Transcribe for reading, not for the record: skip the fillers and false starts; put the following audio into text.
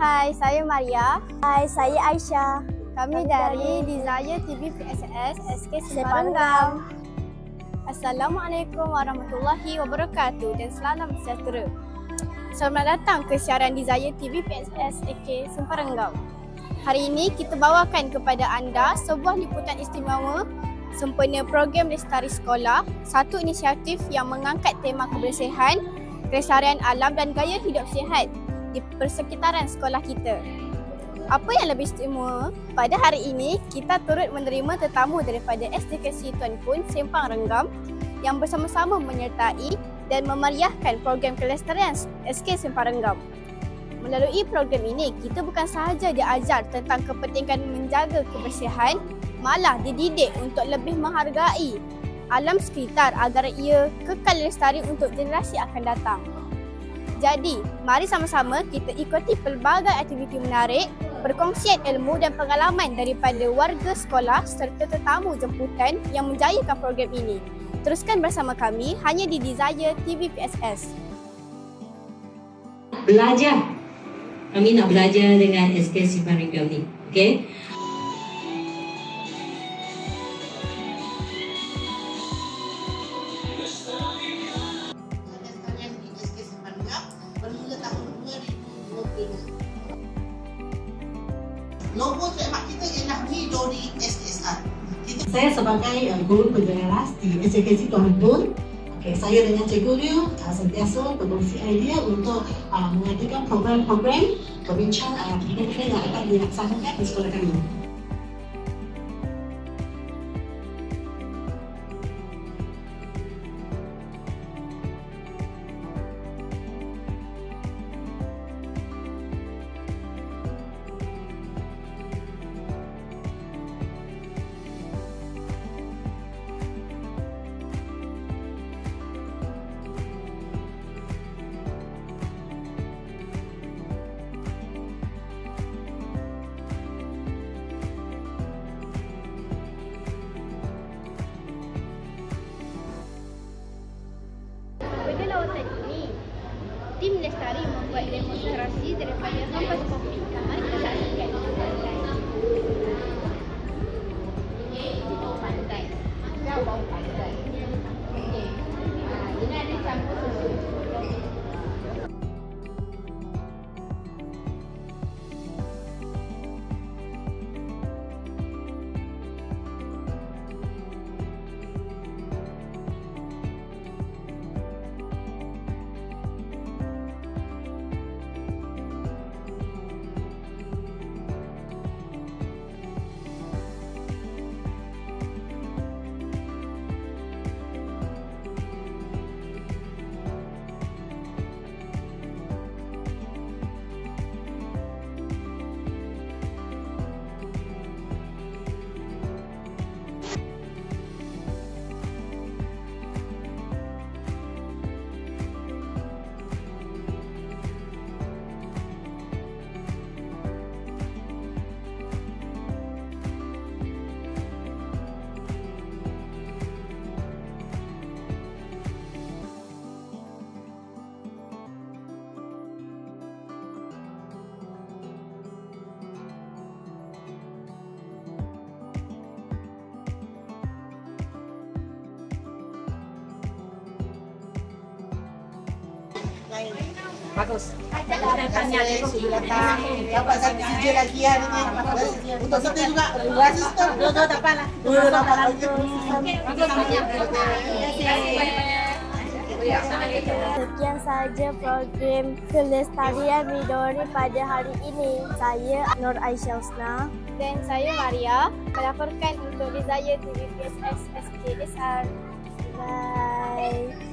Hai, saya Maria. Hai, saya Aisyah. Kami dari Desire TV PSS SK Simpang Renggam. Assalamualaikum warahmatullahi wabarakatuh dan salam sejahtera. Selamat datang ke siaran Desire TV PSS SK Simpang Renggam. Hari ini kita bawakan kepada anda sebuah liputan istimewa sempena program Lestari Sekolah, satu inisiatif yang mengangkat tema kebersihan, kelestarian alam dan gaya hidup sihat di persekitaran sekolah kita. Apa yang lebih istimewa, pada hari ini kita turut menerima tetamu daripada SDKC Tuan Kun Simpang Renggam yang bersama-sama menyertai dan memeriahkan program kelestarian SK Simpang Renggam. Melalui program ini, kita bukan sahaja diajar tentang kepentingan menjaga kebersihan, malah dididik untuk lebih menghargai alam sekitar agar ia kekal lestari untuk generasi akan datang. Jadi, mari sama-sama kita ikuti pelbagai aktiviti menarik, perkongsian ilmu dan pengalaman daripada warga sekolah serta tetamu jemputan yang menjayakan program ini. Teruskan bersama kami hanya di Desire TV PSS. Belajar. Kami nak belajar dengan SK Simpang Renggam ni. Okey? Logo trademark kita ialah Midori SSR. Saya sebagai guru penjelas di SDKC Tuan Kun. Saya dengan Cikgu Liu sentiasa berkongsi idea untuk mengadakan program-program berbincang perkara-perkara yang akan dilaksanakan di sekolah kami. Pada lawatan ini, tim Lestari membuat demonstrasi daripada kampas kopi. Mari kita saksikan. Bau pantai. Bau pantai. Okey. Ini ada campur susu. Bagus. Tanya dia sudah datang. Dapat satu CJ lagi ya ni. Untuk kita juga resistor. Tak apalah. Sekian sahaja program Kelestarian Midori pada hari ini. Saya Nur Aisyah Usna Dan saya Maria, melaporkan untuk Desire TV PSS SK SR. Bye.